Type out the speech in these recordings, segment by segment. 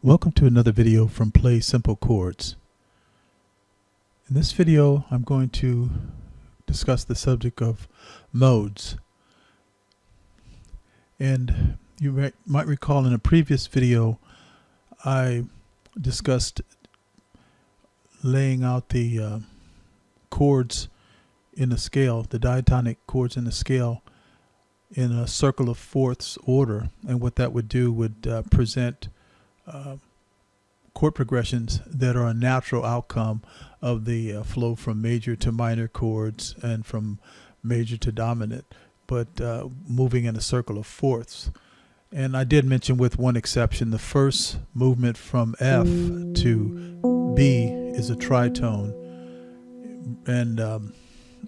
Welcome to another video from Play Simple Chords. In this video, I'm going to discuss the subject of modes. And you might recall in a previous video, I discussed laying out the chords in a scale, the diatonic chords in a scale, in a circle of fourths order, and what that would do would present chord progressions that are a natural outcome of the flow from major to minor chords and from major to dominant, but moving in a circle of fourths. And I did mention, with one exception, the first movement from F to B is a tritone, and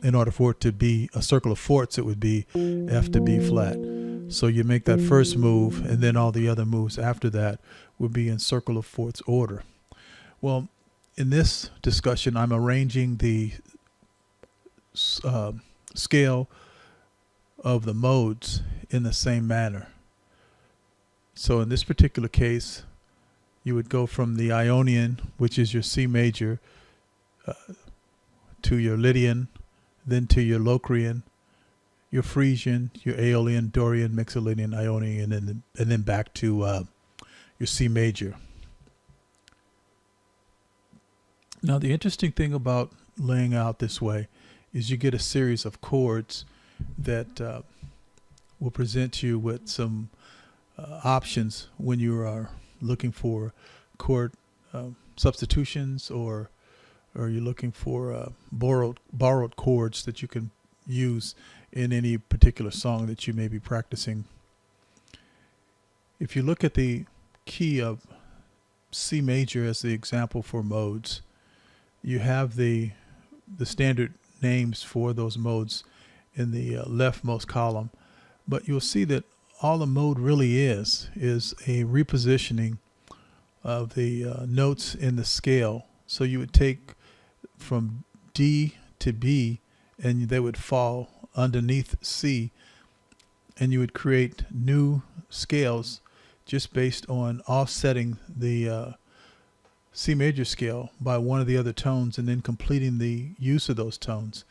in order for it to be a circle of fourths, it would be F to B flat. So you make that first move, and then all the other moves after that would be in circle of fourths order. Well, in this discussion, I'm arranging the scale of the modes in the same manner. So in this particular case, you would go from the Ionian, which is your C major, to your Lydian, then to your Locrian, your Frisian, your Aeolian, Dorian, Mixolydian, Ionian, and then back to your C major. Now, the interesting thing about laying out this way is you get a series of chords that will present you with some options when you are looking for chord substitutions, or you're looking for borrowed chords that you can use in any particular song that you may be practicing. If you look at the key of C major as the example for modes, you have the standard names for those modes in the leftmost column, but you'll see that all the mode really is a repositioning of the notes in the scale. So you would take from D to B, and they would fall underneath C, and you would create new scales just based on offsetting the C major scale by one of the other tones and then completing the use of those tones.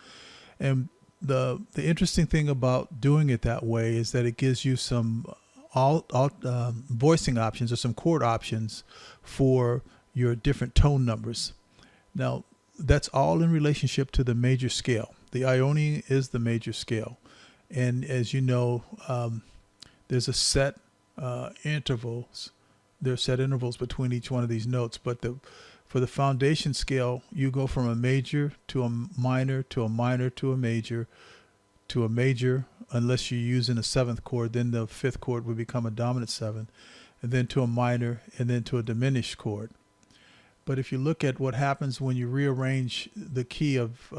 And the interesting thing about doing it that way is that it gives you some voicing options, or some chord options for your different tone numbers. Now, that's all in relationship to the major scale. The Ionian is the major scale, and as you know, there's a set intervals. There are set intervals between each one of these notes, but for the foundation scale, you go from a major to a minor to a minor to a major to a major, unless you're using a seventh chord. Then the fifth chord would become a dominant seven, and then to a minor, and then to a diminished chord. But if you look at what happens when you rearrange the key of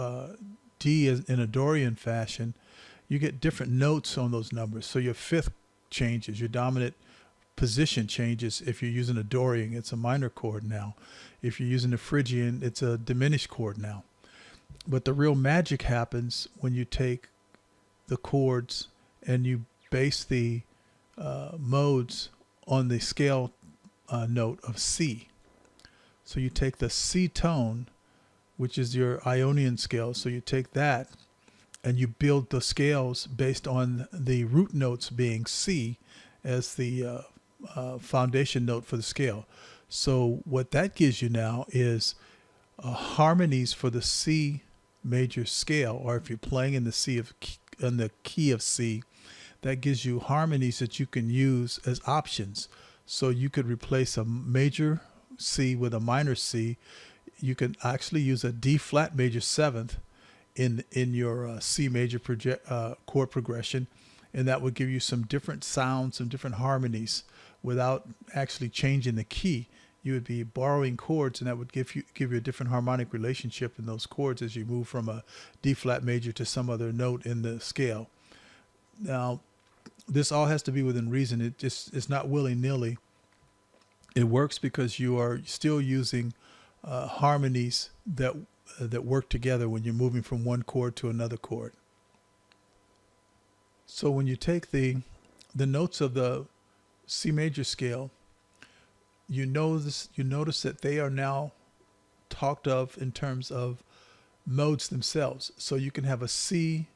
D in a Dorian fashion, you get different notes on those numbers. So your fifth changes, your dominant position changes. If you're using a Dorian, it's a minor chord now. If you're using a Phrygian, it's a diminished chord now. But the real magic happens when you take the chords and you base the modes on the scale note of C. So you take the C tone, which is your Ionian scale. So you take that and you build the scales based on the root notes being C as the foundation note for the scale. So what that gives you now is harmonies for the C major scale, or if you're playing in the key of C, that gives you harmonies that you can use as options. So you could replace a major C with a minor C. You can actually use a D flat major seventh in your C major chord progression, and that would give you some different sounds, some different harmonies without actually changing the key. You would be borrowing chords, and that would give you a different harmonic relationship in those chords as you move from a D flat major to some other note in the scale. Now, this all has to be within reason. It's not willy-nilly. It works because you are still using harmonies that work together when you're moving from one chord to another chord. So when you take the notes of the C major scale, you notice that they are now talked of in terms of modes themselves. So you can have a C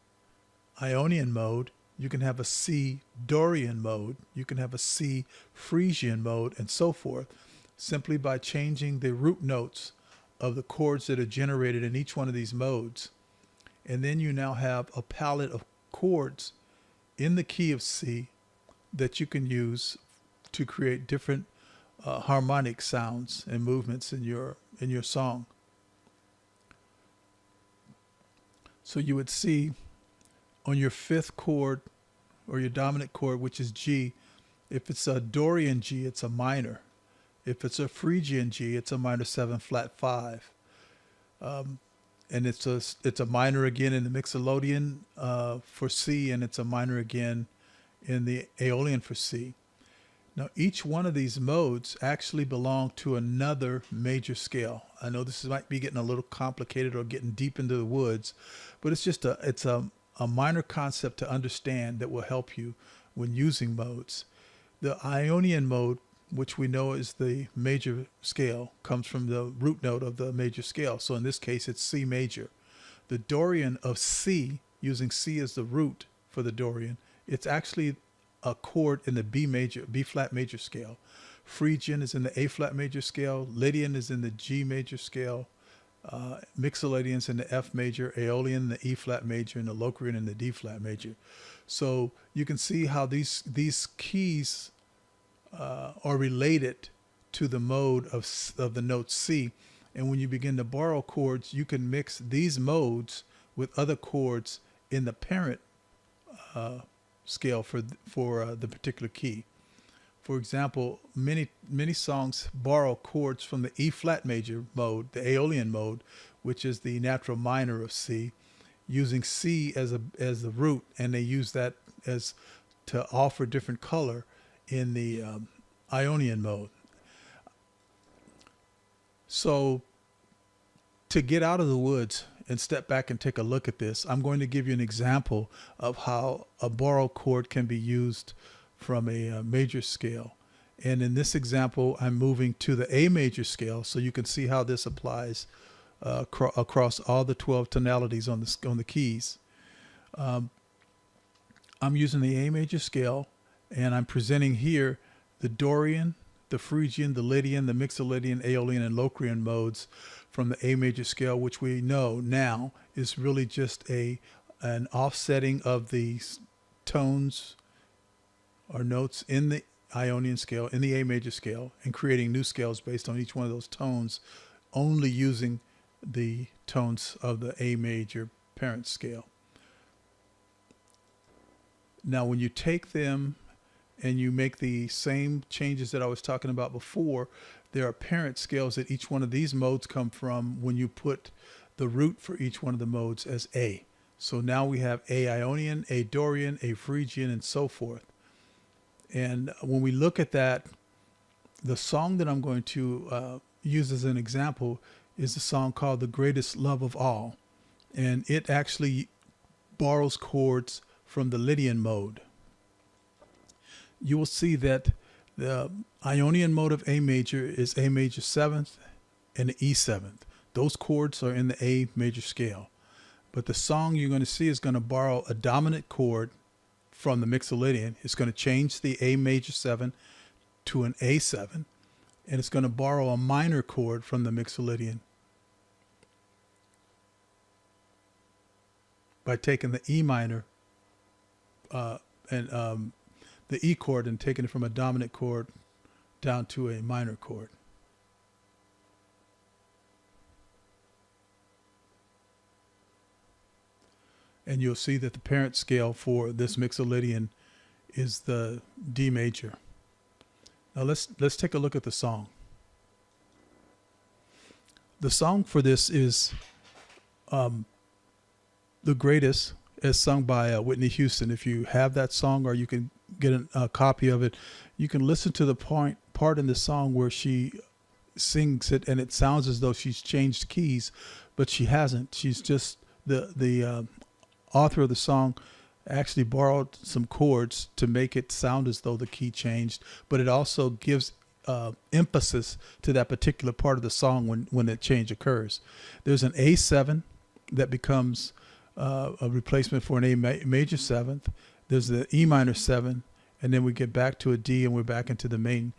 Ionian mode, you can have a C Dorian mode, you can have a C Phrygian mode, and so forth, simply by changing the root notes of the chords that are generated in each one of these modes. And then you now have a palette of chords in the key of C that you can use to create different harmonic sounds and movements in your song. So you would see on your fifth chord or your dominant chord, which is G, if it's a Dorian G, it's a minor. If it's a Phrygian G, it's a minor 7 flat 5. And it's a minor again in the Mixolydian for C, and it's a minor again in the Aeolian for C. Now, each one of these modes actually belong to another major scale. I know this might be getting a little complicated or getting deep into the woods, but it's a minor concept to understand that will help you when using modes. The Ionian mode, which we know is the major scale, comes from the root note of the major scale. So in this case, it's C major. The Dorian of C, using C as the root for the Dorian, it's actually a chord in the B flat major scale. Phrygian is in the A flat major scale. Lydian is in the G major scale. Mixolydian's in the F major, Aeolian in the E flat major, and the Locrian in the D flat major. So you can see how these keys are related to the mode of the note C. And when you begin to borrow chords, you can mix these modes with other chords in the parent scale for the particular key. For example, many songs borrow chords from the E flat major mode, the Aeolian mode, which is the natural minor of C, using C as the root, and they use that as to offer different color in the Ionian mode. So to get out of the woods and step back and take a look at this, I'm going to give you an example of how a borrowed chord can be used from a major scale. And in this example, I'm moving to the A major scale, so you can see how this applies across all the 12 tonalities on the keys. I'm using the A major scale, and I'm presenting here the Dorian, the Phrygian, the Lydian, the Mixolydian, Aeolian, and Locrian modes from the A major scale, which we know now is really just an offsetting of the tones or notes in the Ionian scale, in the A major scale, and creating new scales based on each one of those tones, only using the tones of the A major parent scale. Now, when you take them and you make the same changes that I was talking about before, there are parent scales that each one of these modes come from when you put the root for each one of the modes as A. So now we have A Ionian, A Dorian, A Phrygian, and so forth. And when we look at that, the song that I'm going to use as an example is a song called The Greatest Love of All. And it actually borrows chords from the Lydian mode. You will see that the Ionian mode of A major is A major 7th and E 7th. Those chords are in the A major scale. But the song you're going to see is going to borrow a dominant chord from the Mixolydian. It's going to change the A major 7 to an A7, and it's going to borrow a minor chord from the Mixolydian by taking the E minor and the E chord and taking it from a dominant chord down to a minor chord. And you'll see that the parent scale for this Mixolydian is the D major. Now let's take a look at the song. The song for this is The Greatest, as sung by Whitney Houston. If you have that song, or you can get a copy of it, you can listen to the part in the song where she sings it, and it sounds as though she's changed keys, but she hasn't. She's just the author of the song actually borrowed some chords to make it sound as though the key changed, but it also gives emphasis to that particular part of the song when the change occurs. There's an A7 that becomes a replacement for an major seventh. There's the E minor 7, and then we get back to a D, and we're back into the main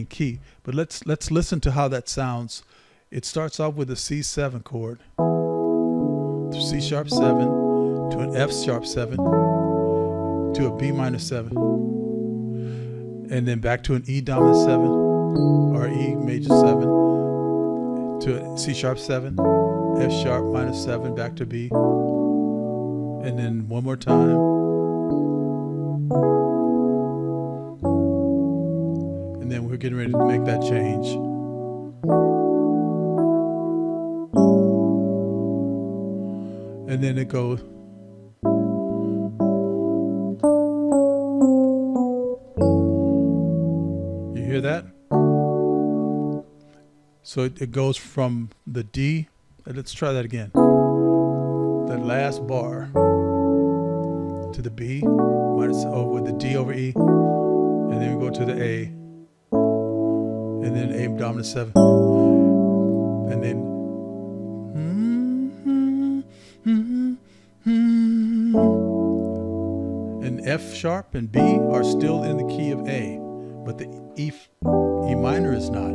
key. But let's listen to how that sounds. It starts off with a C7 chord, to C sharp 7, to an F sharp 7, to a B minor 7, and then back to an E dominant 7, or E major 7, to a C sharp 7, F sharp minor 7, back to B, and then one more time, and then we're getting ready to make that change. And then it goes. You hear that? So it goes from the D. Let's try that again. That last bar to the B minus with the D over E, and then we go to the A, and then A dominant 7, and then and F sharp and B are still in the key of A, but the E minor is not.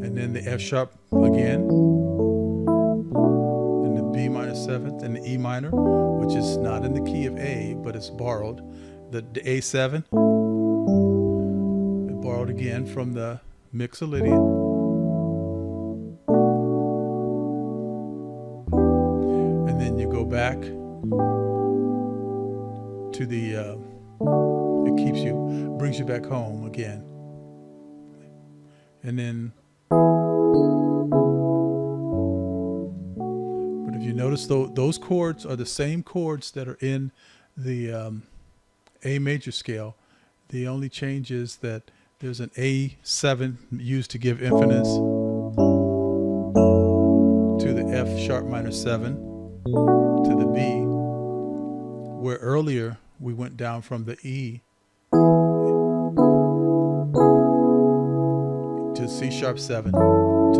And then the F sharp again, and the B minor 7th, and the E minor, which is not in the key of A, but it's borrowed. The A7, borrowed again from the Mixolydian. And then you go back to the, it brings you back home again. And then, but if you notice, those chords are the same chords that are in the A major scale. The only change is that there's an A7 used to give infinite to the F sharp minor 7 to the B, where earlier we went down from the E to C sharp 7 to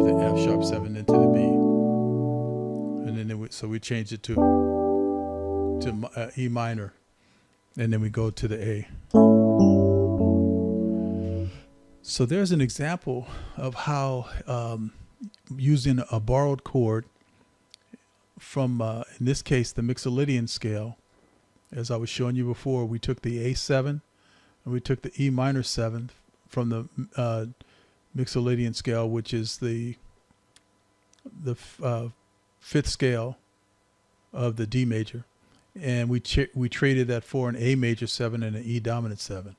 the F sharp 7 into the B, and then so we changed it to E minor, and then we go to the A. So there's an example of how using a borrowed chord from, in this case, the Mixolydian scale. As I was showing you before, we took the A7 and we took the E minor 7th from the Mixolydian scale, which is the fifth scale of the D major, and we traded that for an A major 7 and an E dominant 7.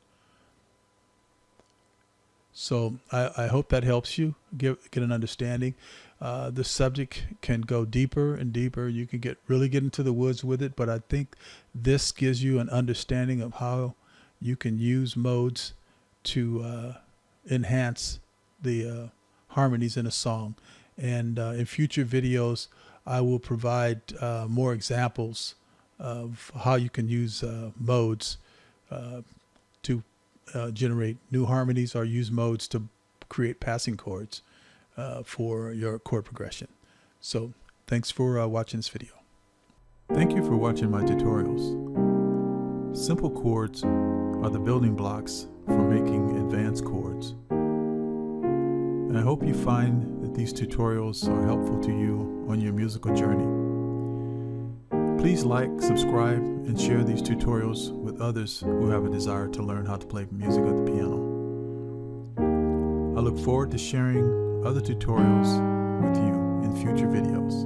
So I hope that helps you get an understanding. The subject can go deeper and deeper. You can really get into the woods with it, but I think this gives you an understanding of how you can use modes to enhance the harmonies in a song. And in future videos, I will provide more examples of how you can use modes to generate new harmonies, or use modes to create passing chords for your chord progression. So thanks for watching this video. Thank you for watching my tutorials. Simple chords are the building blocks for making advanced chords. And I hope you find that these tutorials are helpful to you on your musical journey. Please like, subscribe, and share these tutorials with others who have a desire to learn how to play music on the piano. I look forward to sharing other tutorials with you in future videos.